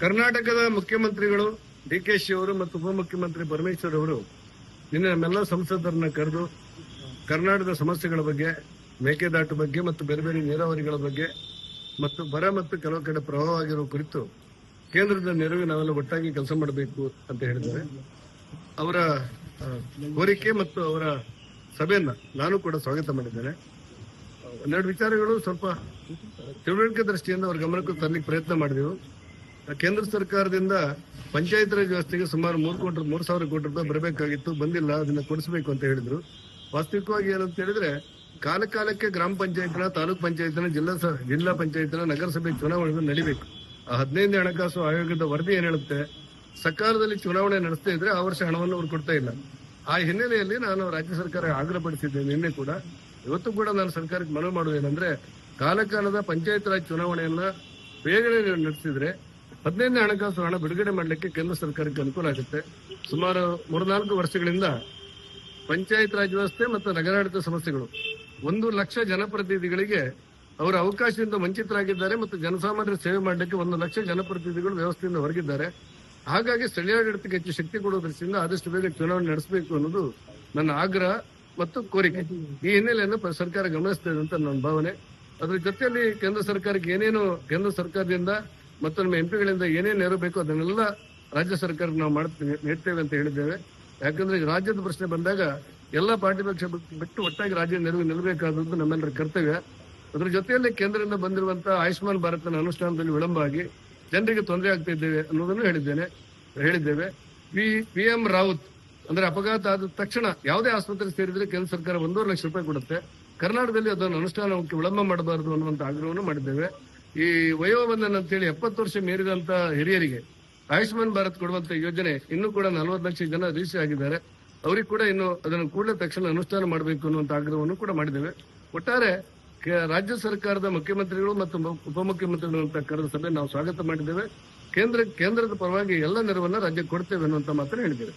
ಕರ್ನಾಟಕದ ಮುಖ್ಯಮಂತ್ರಿಗಳು ಡಿಕೆಶಿ ಅವರು ಮತ್ತು ಉಪಮುಖ್ಯಮಂತ್ರಿ ಪರಮೇಶ್ವರ್ ಅವರು ನಿನ್ನೆ ನಮ್ಮೆಲ್ಲ ಸಂಸದರನ್ನ ಕರೆದು ಕರ್ನಾಟಕದ ಸಮಸ್ಯೆಗಳ ಬಗ್ಗೆ, ಮೇಕೆದಾಟು ಬಗ್ಗೆ ಮತ್ತು ಬೇರೆ ಬೇರೆ ನೀರಾವರಿಗಳ ಬಗ್ಗೆ ಮತ್ತು ಬರ ಮತ್ತು ಕೆಲವು ಕಡೆ ಪ್ರವಾಹವಾಗಿರುವ ಕುರಿತು ಕೇಂದ್ರದ ನೆರವು ನಾವೆಲ್ಲ ಒಟ್ಟಾಗಿ ಕೆಲಸ ಮಾಡಬೇಕು ಅಂತ ಹೇಳಿದ್ದಾರೆ. ಅವರ ಕೋರಿಕೆ ಮತ್ತು ಅವರ ಸಭೆಯನ್ನ ನಾನು ಕೂಡ ಸ್ವಾಗತ ಮಾಡಿದ್ದೇನೆ. ಒಂದೆರಡು ವಿಚಾರಗಳು ಸ್ವಲ್ಪ ತಿಳುವಳಿಕೆ ದೃಷ್ಟಿಯಿಂದ ಅವರ ಗಮನಕ್ಕೂ ತರಲಿಕ್ಕೆ ಪ್ರಯತ್ನ ಮಾಡಿದೆವು. ಕೇಂದ್ರ ಸರ್ಕಾರದಿಂದ ಪಂಚಾಯತ್ ರಾಜ್ ವ್ಯವಸ್ಥೆಗೆ ಸುಮಾರು 3,000 ಕೋಟಿ ರೂಪಾಯಿ ಬರಬೇಕಾಗಿತ್ತು, ಬಂದಿಲ್ಲ, ಅದನ್ನ ಕೊಡಿಸಬೇಕು ಅಂತ ಹೇಳಿದ್ರು. ವಾಸ್ತವಿಕವಾಗಿ ಏನಂತ ಹೇಳಿದ್ರೆ, ಕಾಲಕ್ಕೆ ಗ್ರಾಮ ಪಂಚಾಯತ್ನ, ತಾಲೂಕ್ ಪಂಚಾಯತ್ನ, ಜಿಲ್ಲಾ ಪಂಚಾಯತ್ನ, ನಗರಸಭೆ ಚುನಾವಣೆಗಳು ನಡೀಬೇಕು. ಆ 15ನೇ ಹಣಕಾಸು ಆಯೋಗದ ವರದಿ ಏನ್ ಹೇಳುತ್ತೆ, ಸಕಾಲದಲ್ಲಿ ಚುನಾವಣೆ ನಡೆಸ್ತಾ ಇದ್ರೆ ಆ ವರ್ಷ ಹಣವನ್ನು ಅವ್ರು ಕೊಡ್ತಾ ಇಲ್ಲ. ಆ ಹಿನ್ನೆಲೆಯಲ್ಲಿ ನಾನು ರಾಜ್ಯ ಸರ್ಕಾರ ಆಗ್ರಹಪಡಿಸಿದ್ದೇನೆ. ನಿನ್ನೆ ಕೂಡ, ಇವತ್ತು ಕೂಡ ನಾನು ಸರ್ಕಾರಕ್ಕೆ ಮನವಿ ಮಾಡುವುದೇನೆಂದ್ರೆ, ಕಾಲದ ಪಂಚಾಯತ್ ರಾಜ್ ಚುನಾವಣೆಯನ್ನ ಬೇಗನೆ ನಡೆಸಿದ್ರೆ 15ನೇ ಹಣಕಾಸು ಹಣ ಬಿಡುಗಡೆ ಮಾಡಲಿಕ್ಕೆ ಕೇಂದ್ರ ಸರ್ಕಾರಕ್ಕೆ ಅನುಕೂಲ ಆಗುತ್ತೆ. ಸುಮಾರು 3-4 ವರ್ಷಗಳಿಂದ ಪಂಚಾಯತ್ ರಾಜ್ ವ್ಯವಸ್ಥೆ ಮತ್ತು ನಗರಾಡಳಿತ ಸಮಸ್ಯೆಗಳು 1 ಲಕ್ಷ ಜನಪ್ರತಿನಿಧಿಗಳಿಗೆ ಅವರ ಅವಕಾಶದಿಂದ ವಂಚಿತರಾಗಿದ್ದಾರೆ ಮತ್ತು ಜನಸಾಮಾನ್ಯರ ಸೇವೆ ಮಾಡಲಿಕ್ಕೆ 1 ಲಕ್ಷ ಜನಪ್ರತಿನಿಧಿಗಳು ವ್ಯವಸ್ಥೆಯಿಂದ ಹೊರಗಿದ್ದಾರೆ. ಹಾಗಾಗಿ ಸ್ಥಳೀಯಾಡಳಿತಕ್ಕೆ ಹೆಚ್ಚು ಶಕ್ತಿ ಕೊಡುವ ದೃಷ್ಟಿಯಿಂದ ಆದಷ್ಟು ಬೇಗ ಚುನಾವಣೆ ನಡೆಸಬೇಕು ಅನ್ನೋದು ನನ್ನ ಆಗ್ರಹ ಮತ್ತು ಕೋರಿಕೆ. ಈ ಹಿನ್ನೆಲೆಯನ್ನು ಸರ್ಕಾರ ಗಮನಿಸ್ತದೆ ಅಂತ ನನ್ನ ಭಾವನೆ. ಅದರ ಜೊತೆಯಲ್ಲಿ ಕೇಂದ್ರ ಸರ್ಕಾರಕ್ಕೆ ಏನೇನು ಕೇಂದ್ರ ಸರ್ಕಾರದಿಂದ ಮತ್ತು ನಮ್ಮ ಎಂಪಿಗಳಿಂದ ಏನೇನು ನೆರವು ಬೇಕೋ ಅದನ್ನೆಲ್ಲ ರಾಜ್ಯ ಸರ್ಕಾರಕ್ಕೆ ನಾವು ನೀಡ್ತೇವೆ ಅಂತ ಹೇಳಿದ್ದೇವೆ. ಯಾಕಂದ್ರೆ ರಾಜ್ಯದ ಪ್ರಶ್ನೆ ಬಂದಾಗ ಎಲ್ಲ ಪಾರ್ಟಿ ಪಕ್ಷ ಬಿಟ್ಟು ಒಟ್ಟಾಗಿ ರಾಜ್ಯ ನೆರವು ನಿಲ್ಲಬೇಕಾದದ್ದು ನಮ್ಮೆಲ್ಲರ ಕರ್ತವ್ಯ. ಅದರ ಜೊತೆಯಲ್ಲಿ ಕೇಂದ್ರದಿಂದ ಬಂದಿರುವಂತಹ ಆಯುಷ್ಮಾನ್ ಭಾರತನ ಅನುಷ್ಠಾನದಲ್ಲಿ ವಿಳಂಬ ಆಗಿ ಜನರಿಗೆ ತೊಂದರೆ ಆಗ್ತಾ ಇದ್ದೇವೆ ಅನ್ನೋದನ್ನು ಹೇಳಿದ್ದೇವೆ. PM ರಾವತ್ ಅಂದ್ರೆ ಅಪಘಾತ ಆದ ತಕ್ಷಣ ಯಾವುದೇ ಆಸ್ಪತ್ರೆಗೆ ಸೇರಿದ್ರೆ ಕೇಂದ್ರ ಸರ್ಕಾರ 1.5 ಲಕ್ಷ ರೂಪಾಯಿ ಕೊಡುತ್ತೆ. ಕರ್ನಾಟಕದಲ್ಲಿ ಅದನ್ನು ಅನುಷ್ಠಾನಕ್ಕೆ ವಿಳಂಬ ಮಾಡಬಾರದು ಅನ್ನುವಂತ ಆಗ್ರಹವನ್ನು ಮಾಡಿದ್ದೇವೆ. ಈ ವಯೋಬಂಧನ ಅಂತೇಳಿ 70 ವರ್ಷ ಮೀರಿದಂತ ಹಿರಿಯರಿಗೆ ಆಯುಷ್ಮಾನ್ ಭಾರತ್ ಕೊಡುವಂತ ಯೋಜನೆ ಇನ್ನೂ ಕೂಡ 40 ಲಕ್ಷ ಜನ ರಿಜಿಸ್ಟರ್ ಆಗಿದ್ದಾರೆ. ಅವರಿಗೆ ಕೂಡ ಇನ್ನು ಅದನ್ನು ಕೂಡಲೇ ತಕ್ಷಣ ಅನುಷ್ಠಾನ ಮಾಡಬೇಕು ಅನ್ನುವಂತ ಆಗ್ರಹವನ್ನು ಕೂಡ ಮಾಡಿದ್ದೇವೆ. ಒಟ್ಟಾರೆ ರಾಜ್ಯ ಸರ್ಕಾರದ ಮುಖ್ಯಮಂತ್ರಿಗಳು ಮತ್ತು ಉಪಮುಖ್ಯಮಂತ್ರಿಗಳು ಅಂತ ಕರೆದ ಸಭೆ ನಾವು ಸ್ವಾಗತ ಮಾಡಿದ್ದೇವೆ. ಕೇಂದ್ರದ ಪರವಾಗಿ ಎಲ್ಲ ನೆರವನ್ನ ರಾಜ್ಯಕ್ಕೆ ಕೊಡ್ತೇವೆ ಅನ್ನುವಂತ ಮಾತನ್ನು ಹೇಳಿದ್ದೇವೆ.